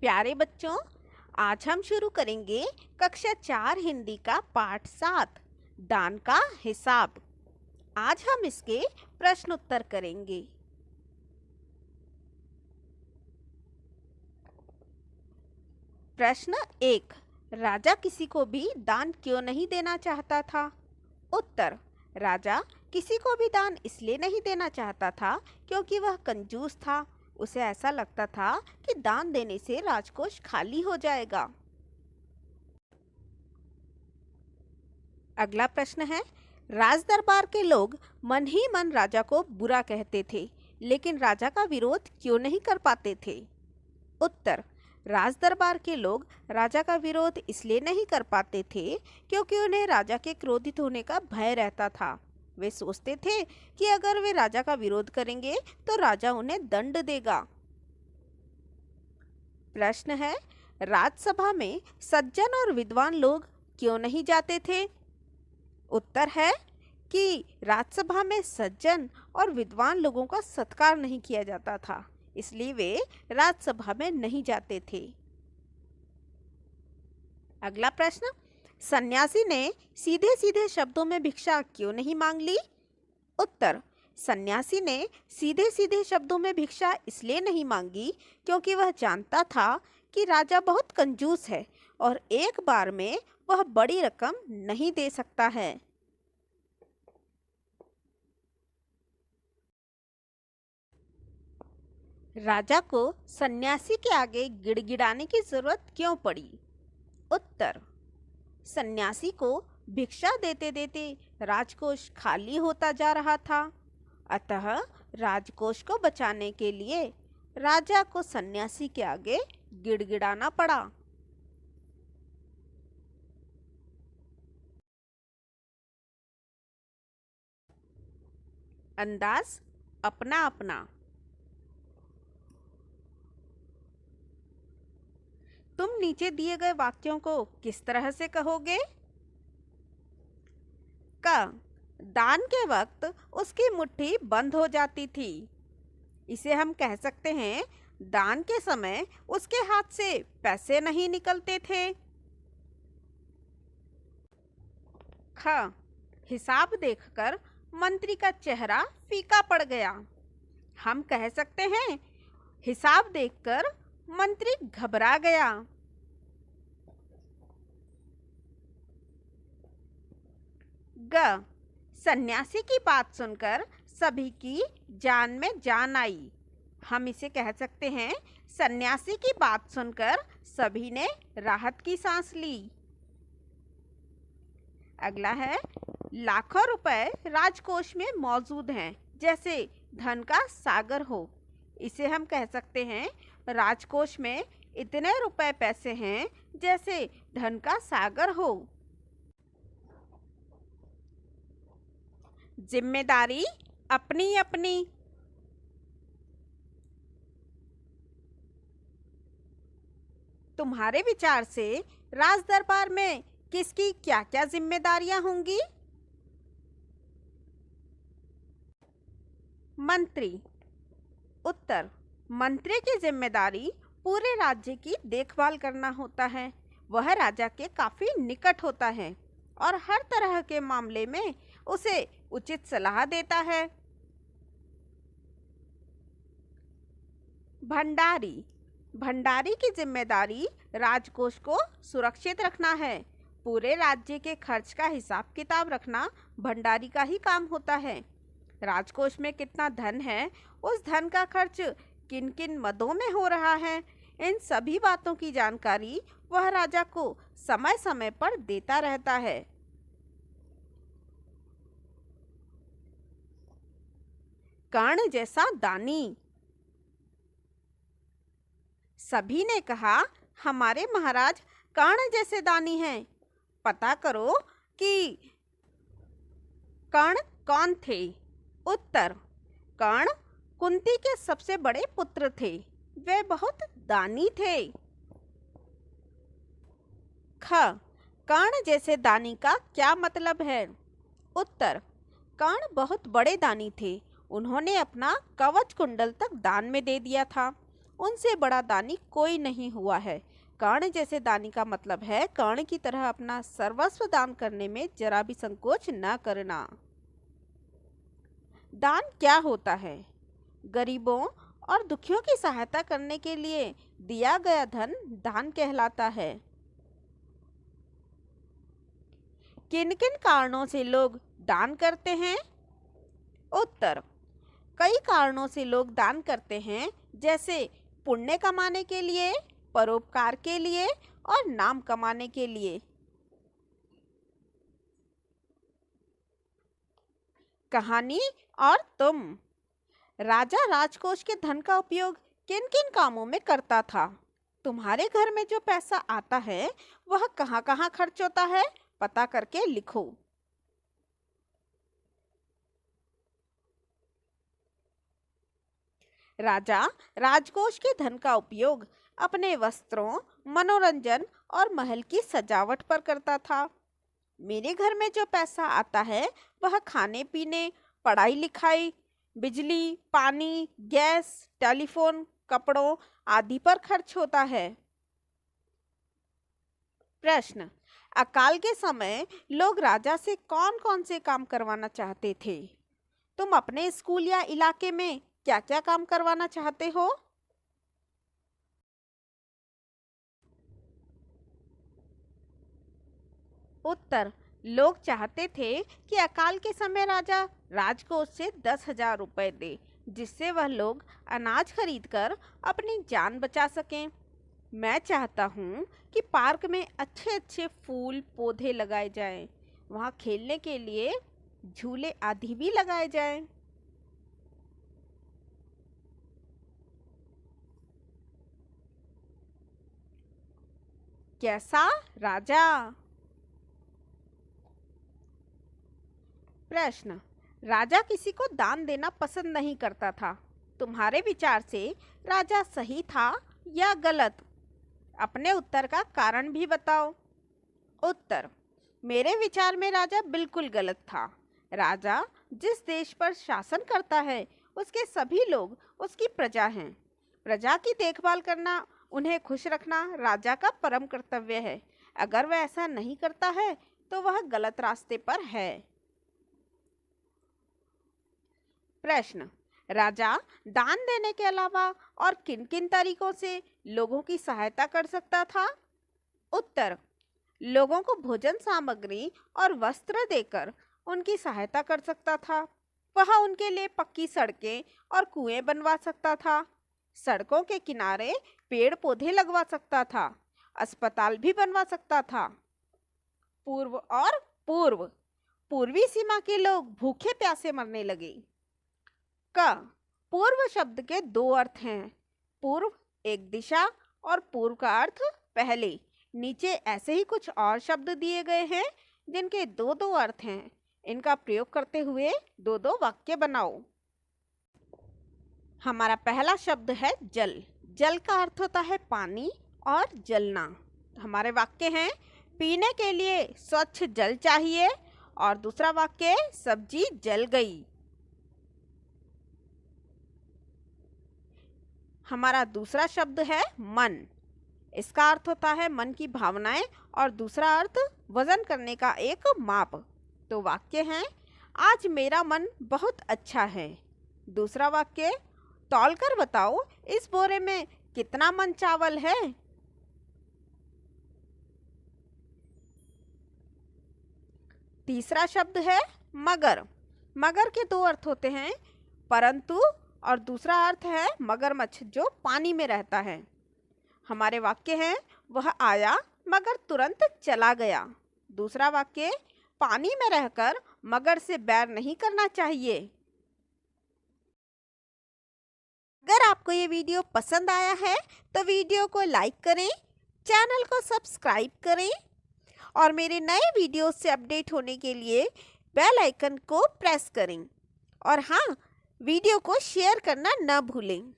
प्यारे बच्चों, आज हम शुरू करेंगे कक्षा 4 हिंदी का पाठ 7 दान का हिसाब। आज हम इसके प्रश्न उत्तर करेंगे। प्रश्न 1, राजा किसी को भी दान क्यों नहीं देना चाहता था? उत्तर, राजा किसी को भी दान इसलिए नहीं देना चाहता था क्योंकि वह कंजूस था। उसे ऐसा लगता था कि दान देने से राजकोष खाली हो जाएगा। अगला प्रश्न है, राज दरबार के लोग मन ही मन राजा को बुरा कहते थे, लेकिन राजा का विरोध क्यों नहीं कर पाते थे? उत्तर, राज दरबार के लोग राजा का विरोध इसलिए नहीं कर पाते थे क्योंकि उन्हें राजा के क्रोधित होने का भय रहता था। वे सोचते थे कि अगर वे राजा का विरोध करेंगे तो राजा उन्हें दंड देगा। प्रश्न है, राजसभा में सज्जन और विद्वान लोग क्यों नहीं जाते थे? उत्तर है कि राजसभा में सज्जन और विद्वान लोगों का सत्कार नहीं किया जाता था, इसलिए वे राजसभा में नहीं जाते थे। अगला प्रश्न, सन्यासी ने सीधे सीधे शब्दों में भिक्षा क्यों नहीं मांग ली? उत्तर, सन्यासी ने सीधे सीधे शब्दों में भिक्षा इसलिए नहीं मांगी क्योंकि वह जानता था कि राजा बहुत कंजूस है और एक बार में वह बड़ी रकम नहीं दे सकता है। राजा को सन्यासी के आगे गिड़गिड़ाने की जरूरत क्यों पड़ी? उत्तर, सन्यासी को भिक्षा देते देते राजकोष खाली होता जा रहा था, अतः राजकोष को बचाने के लिए राजा को सन्यासी के आगे गिड़गिड़ाना पड़ा। अंदाज अपना अपना। तुम नीचे दिए गए वाक्यों को किस तरह से कहोगे? क, दान के वक्त उसकी मुट्ठी बंद हो जाती थी। इसे हम कह सकते हैं, दान के समय उसके हाथ से पैसे नहीं निकलते थे। ख, हिसाब देखकर मंत्री का चेहरा फीका पड़ गया। हम कह सकते हैं, हिसाब देखकर मंत्री घबरा गया। ग, सन्यासी की बात सुनकर सभी की जान में जान आई। हम इसे कह सकते हैं, सन्यासी की बात सुनकर सभी ने राहत की सांस ली। अगला है, लाखों रुपए राजकोष में मौजूद हैं, जैसे धन का सागर हो। इसे हम कह सकते हैं, राजकोष में इतने रुपए पैसे हैं जैसे धन का सागर हो। जिम्मेदारी अपनी अपनी। तुम्हारे विचार से राज दरबार में किसकी क्या क्या जिम्मेदारियां होंगी? मंत्री। उत्तर, मंत्री की जिम्मेदारी पूरे राज्य की देखभाल करना होता है। वह राजा के काफी निकट होता है और हर तरह के मामले में उसे उचित सलाह देता है। भंडारी। भंडारी की जिम्मेदारी राजकोष को सुरक्षित रखना है। पूरे राज्य के खर्च का हिसाब किताब रखना भंडारी का ही काम होता है। राजकोष में कितना धन है, उस धन का खर्च किन किन मदों में हो रहा है, इन सभी बातों की जानकारी वह राजा को समय समय पर देता रहता है। कर्ण जैसा दानी। सभी ने कहा, हमारे महाराज कर्ण जैसे दानी हैं। पता करो कि कर्ण कौन थे? उत्तर, कर्ण कुंती के सबसे बड़े पुत्र थे। वे बहुत दानी थे। ख, कर्ण जैसे दानी का क्या मतलब है? उत्तर, कर्ण बहुत बड़े दानी थे। उन्होंने अपना कवच कुंडल तक दान में दे दिया था। उनसे बड़ा दानी कोई नहीं हुआ है। कर्ण जैसे दानी का मतलब है कर्ण की तरह अपना सर्वस्व दान करने में जरा भी संकोच न करना। दान क्या होता है? गरीबों और दुखियों की सहायता करने के लिए दिया गया धन दान कहलाता है। किन किन कारणों से लोग दान करते हैं? उत्तर, कई कारणों से लोग दान करते हैं, जैसे पुण्य कमाने के लिए, परोपकार के लिए और नाम कमाने के लिए। कहानी और तुम। राजा राजकोष के धन का उपयोग किन किन कामों में करता था? तुम्हारे घर में जो पैसा आता है वह कहाँ कहाँ खर्च होता है, पता करके लिखो। राजा राजकोष के धन का उपयोग अपने वस्त्रों, मनोरंजन और महल की सजावट पर करता था। मेरे घर में जो पैसा आता है वह खाने पीने, पढ़ाई लिखाई, बिजली, पानी, गैस, टेलीफोन, कपड़ों आदि पर खर्च होता है। प्रश्न, अकाल के समय लोग राजा से कौन कौन से काम करवाना चाहते थे? तुम अपने स्कूल या इलाके में क्या क्या काम करवाना चाहते हो? उत्तर, लोग चाहते थे कि अकाल के समय राजा राजकोष से 10,000 रुपए दे, जिससे वह लोग अनाज खरीदकर अपनी जान बचा सकें। मैं चाहता हूँ कि पार्क में अच्छे अच्छे फूल पौधे लगाए जाएं, वहाँ खेलने के लिए झूले आदि भी लगाए जाएं। कैसा राजा? प्रश्न, राजा किसी को दान देना पसंद नहीं करता था। तुम्हारे विचार से राजा सही था या गलत? अपने उत्तर का कारण भी बताओ। उत्तर, मेरे विचार में राजा बिल्कुल गलत था। राजा जिस देश पर शासन करता है उसके सभी लोग उसकी प्रजा हैं। प्रजा की देखभाल करना, उन्हें खुश रखना राजा का परम कर्तव्य है। अगर वह ऐसा नहीं करता है तो वह गलत रास्ते पर है। प्रश्न, राजा दान देने के अलावा और किन किन तरीकों से लोगों की सहायता कर सकता था? उत्तर, लोगों को भोजन सामग्री और वस्त्र देकर उनकी सहायता कर सकता था। वह उनके लिए पक्की सड़कें और कुएं बनवा सकता था। सड़कों के किनारे पेड़ पौधे लगवा सकता था। अस्पताल भी बनवा सकता था। पूर्वी सीमा के लोग भूखे प्यासे मरने लगे। क, पूर्व शब्द के दो अर्थ हैं। पूर्व एक दिशा और पूर्व का अर्थ पहले। नीचे ऐसे ही कुछ और शब्द दिए गए हैं जिनके दो दो अर्थ हैं। इनका प्रयोग करते हुए दो दो वाक्य बनाओ। हमारा पहला शब्द है जल। जल का अर्थ होता है पानी और जलना। हमारे वाक्य हैं, पीने के लिए स्वच्छ जल चाहिए, और दूसरा वाक्य, सब्जी जल गई। हमारा दूसरा शब्द है मन। इसका अर्थ होता है मन की भावनाएं, और दूसरा अर्थ वजन करने का एक माप। तो वाक्य हैं, आज मेरा मन बहुत अच्छा है। दूसरा वाक्य, तौलकर बताओ इस बोरे में कितना मन चावल है। तीसरा शब्द है मगर। मगर के दो अर्थ होते हैं, परंतु, और दूसरा अर्थ है मगरमच्छ जो पानी में रहता है। हमारे वाक्य हैं, वह आया मगर तुरंत चला गया। दूसरा वाक्य, पानी में रहकर मगर से बैर नहीं करना चाहिए। अगर आपको ये वीडियो पसंद आया है तो वीडियो को लाइक करें, चैनल को सब्सक्राइब करें, और मेरे नए वीडियो से अपडेट होने के लिए बेल आइकन को प्रेस करें। और हाँ, वीडियो को शेयर करना न भूलें।